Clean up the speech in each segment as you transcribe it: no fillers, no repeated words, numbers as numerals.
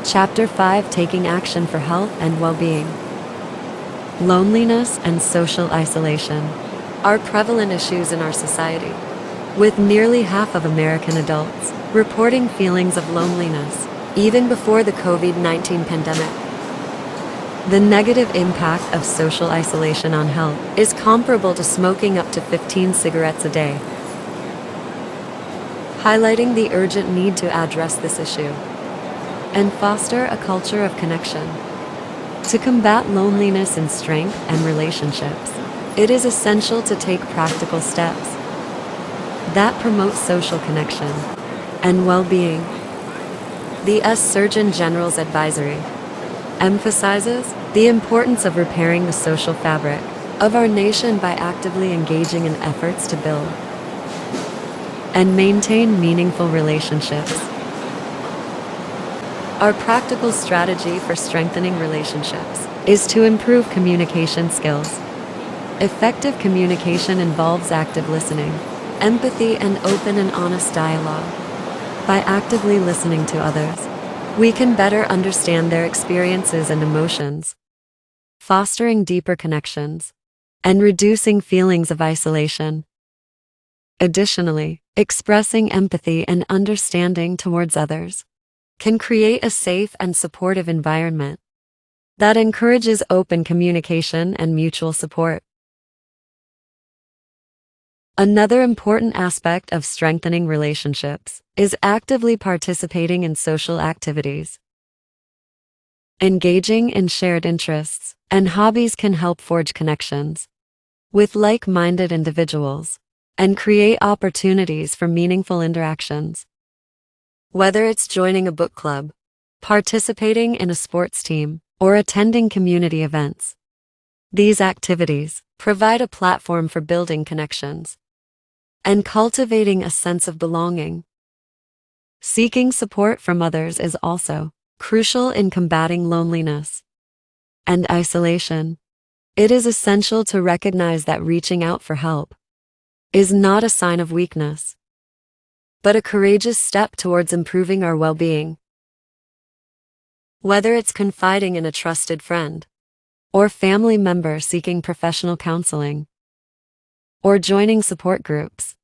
Chapter 5: Taking Action for Health and Well-Being. Loneliness and social isolation are prevalent issues in our society, with nearly half of American adults reporting feelings of loneliness even before the COVID-19 pandemic. The negative impact of social isolation on health is comparable to smoking up to 15 cigarettes a day, highlighting the urgent need to address this issue and foster a culture of connection. To combat loneliness in strength and relationships, it is essential to take practical steps that promote social connection and well-being. The U.S. Surgeon General's advisory emphasizes the importance of repairing the social fabric of our nation by actively engaging in efforts to build and maintain meaningful relationships. Our practical strategy for strengthening relationships is to improve communication skills. Effective communication involves active listening, empathy, and open and honest dialogue. By actively listening to others, we can better understand their experiences and emotions, fostering deeper connections and reducing feelings of isolation. Additionally, expressing empathy and understanding towards others can create a safe and supportive environment that encourages open communication and mutual support. Another important aspect of strengthening relationships is actively participating in social activities. Engaging in shared interests and hobbies can help forge connections with like-minded individuals and create opportunities for meaningful interactions. Whether it's joining a book club, participating in a sports team, or attending community events, these activities provide a platform for building connections and cultivating a sense of belonging. Seeking support from others is also crucial in combating loneliness and isolation. It is essential to recognize that reaching out for help is not a sign of weakness, but a courageous step towards improving our well-being. Whether it's confiding in a trusted friend, or family member seeking professional counseling, or joining support groups,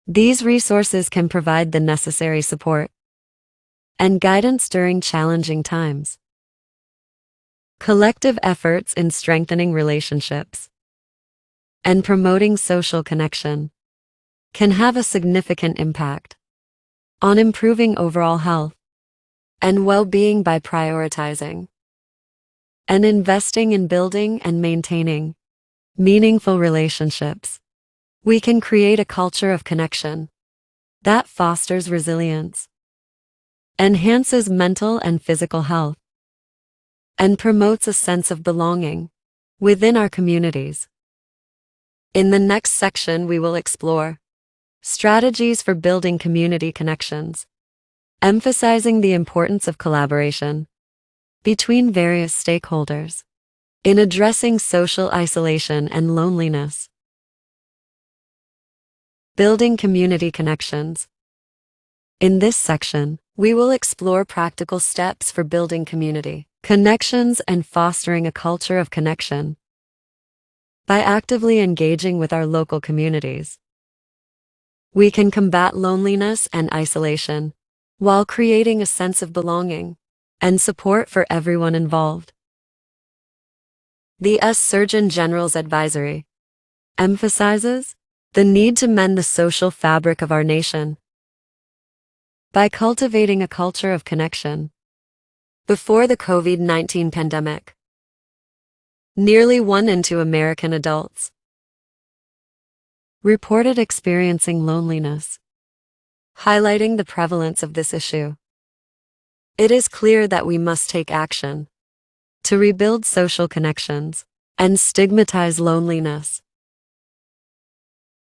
these resources can provide the necessary support and guidance during challenging times. Collective efforts in strengthening relationships and promoting social connection can have a significant impact on improving overall health and well-being. By prioritizing and investing in building and maintaining meaningful relationships, we can create a culture of connection that fosters resilience, enhances mental and physical health, and promotes a sense of belonging within our communities. In the next section, we will explore strategies for building community connections, emphasizing the importance of collaboration between various stakeholders in addressing social isolation and loneliness. Building community connections. In this section, we will explore practical steps for building community connections and fostering a culture of connection. By actively engaging with our local communities, we can combat loneliness and isolation while creating a sense of belonging and support for everyone involved. The U.S. Surgeon General's advisory emphasizes the need to mend the social fabric of our nation by cultivating a culture of connection. Before the COVID-19 pandemic, nearly 1 in 2 American adults reported experiencing loneliness, highlighting the prevalence of this issue. It is clear that we must take action to rebuild social connections and stigmatize loneliness.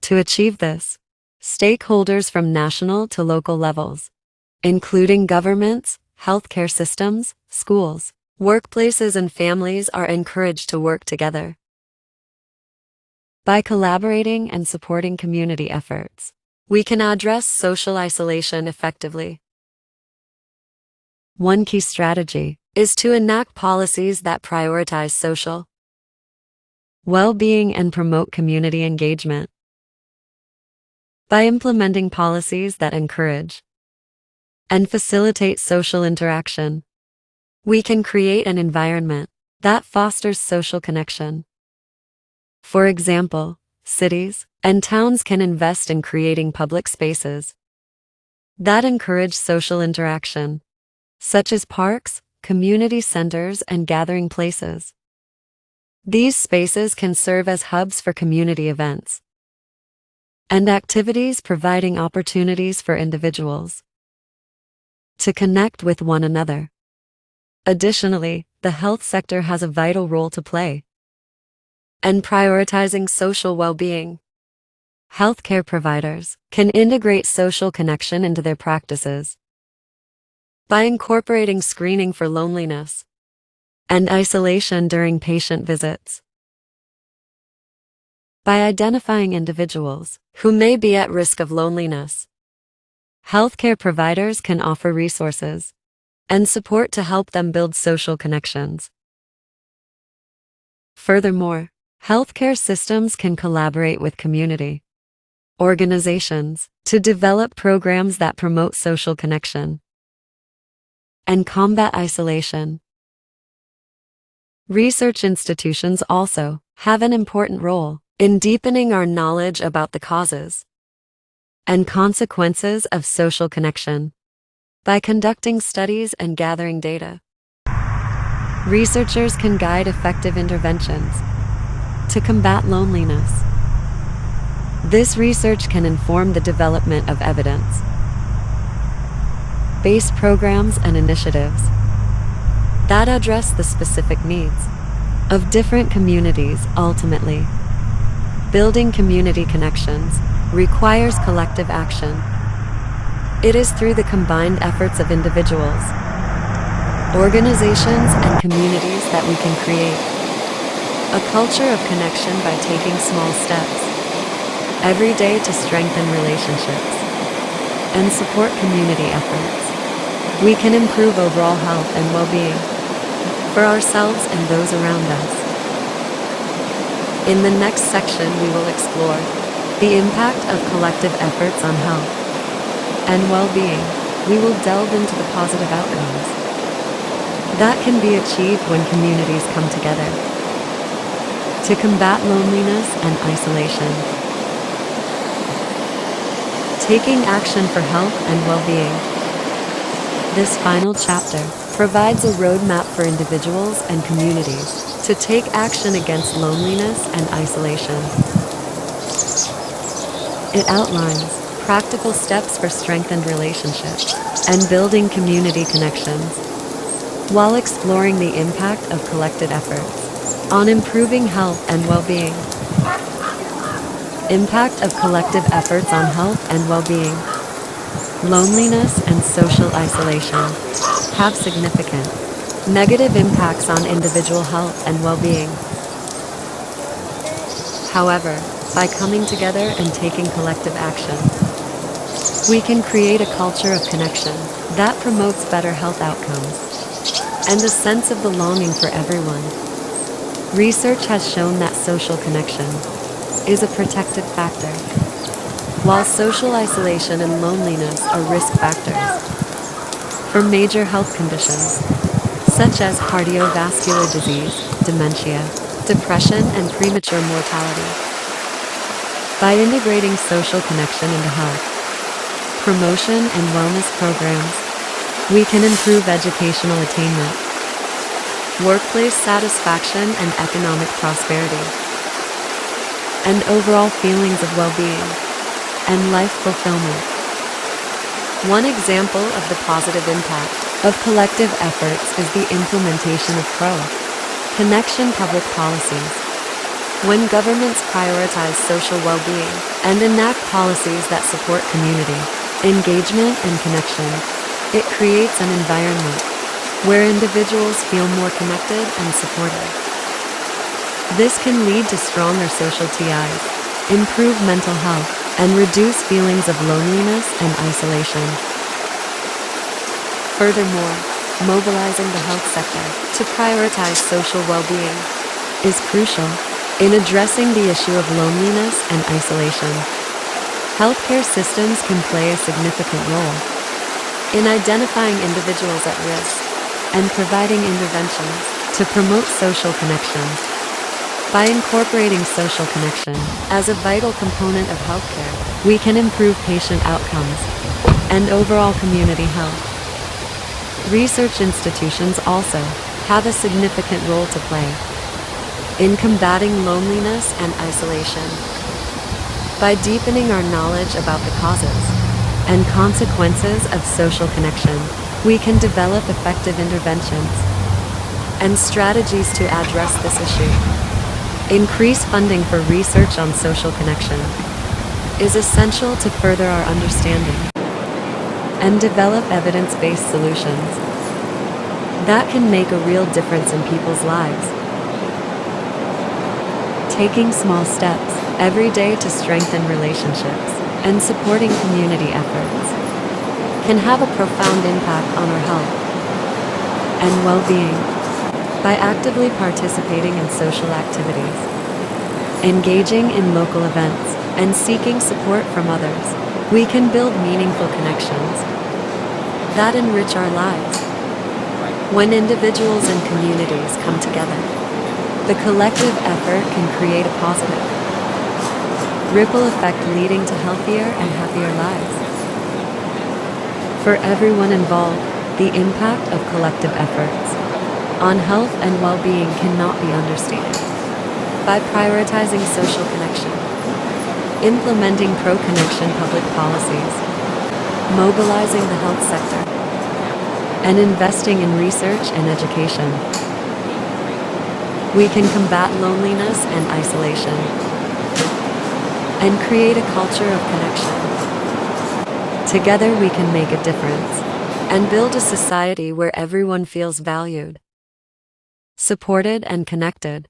To achieve this, stakeholders from national to local levels, including governments, healthcare systems, schools, workplaces, and families, are encouraged to work together. By collaborating and supporting community efforts, we can address social isolation effectively. One key strategy is to enact policies that prioritize social well-being and promote community engagement. By implementing policies that encourage and facilitate social interaction, we can create an environment that fosters social connection. For example, cities and towns can invest in creating public spaces that encourage social interaction, such as parks, community centers, and gathering places. These spaces can serve as hubs for community events and activities, providing opportunities for individuals to connect with one another. Additionally, the health sector has a vital role to play in prioritizing social well-being. Healthcare providers can integrate social connection into their practices by incorporating screening for loneliness and isolation during patient visits. By identifying individuals who may be at risk of loneliness, healthcare providers can offer resources and support to help them build social connections. Furthermore, healthcare systems can collaborate with community organizations to develop programs that promote social connection and combat isolation. Research institutions also have an important role in deepening our knowledge about the causes and consequences of social connection. By conducting studies and gathering data, researchers can guide effective interventions to combat loneliness. This research can inform the development of evidence-based programs and initiatives that address the specific needs of different communities. Ultimately, building community connections requires collective action. It is through the combined efforts of individuals, organizations, and communities that we can create a culture of connection by taking small steps every day to strengthen relationships and support community efforts. We can improve overall health and well-being for ourselves and those around us. In the next section, we will explore the impact of collective efforts on health and well-being. We will delve into the positive outcomes that can be achieved when communities come together to combat loneliness and isolation. Taking action for health and well-being. This final chapter provides a roadmap for individuals and communities to take action against loneliness and isolation. It outlines practical steps for strengthened relationships and building community connections, while exploring the impact of collective efforts on improving health and well-being. Impact of collective efforts on health and well-being. Loneliness and social isolation have significant negative impacts on individual health and well-being. However, by coming together and taking collective action, we can create a culture of connection that promotes better health outcomes and a sense of belonging for everyone. Research has shown that social connection is a protective factor, while social isolation and loneliness are risk factors for major health conditions such as cardiovascular disease, dementia, depression, and premature mortality. By integrating social connection into health promotion and wellness programs, we can improve educational attainment, workplace satisfaction, and economic prosperity, and overall feelings of well-being and life fulfillment. One example of the positive impact of collective efforts is the implementation of pro-connection public policies. When governments prioritize social well-being and enact policies that support community engagement and connection, it creates an environment where individuals feel more connected and supported. This can lead to stronger social ties, improve mental health, and reduce feelings of loneliness and isolation. Furthermore, Mobilizing the health sector to prioritize social well-being is crucial in addressing the issue of loneliness and isolation. Healthcare systems can play a significant role in identifying individuals at risk and providing interventions to promote social connections. By incorporating social connection as a vital component of healthcare, we can improve patient outcomes and overall community health. Research institutions also have a significant role to play in combating loneliness and isolation. By deepening our knowledge about the causes and consequences of social connection, we can develop effective interventions and strategies to address this issue. Increased funding for research on social connection is essential to further our understanding and develop evidence-based solutions that can make a real difference in people's lives. Taking small steps every day to strengthen relationships and supporting community efforts can have a profound impact on our health and well-being. By actively participating in social activities, engaging in local events, and seeking support from others, we can build meaningful connections that enrich our lives. When individuals and communities come together, the collective effort can create a positive ripple effect leading to healthier and happier lives. For everyone involved, the impact of collective efforts on health and well-being cannot be understated. By prioritizing social connection, implementing pro-connection public policies, mobilizing the health sector, and investing in research and education, we can combat loneliness and isolation and create a culture of connection. Together we can make a difference and build a society where everyone feels valued, supported, and connected.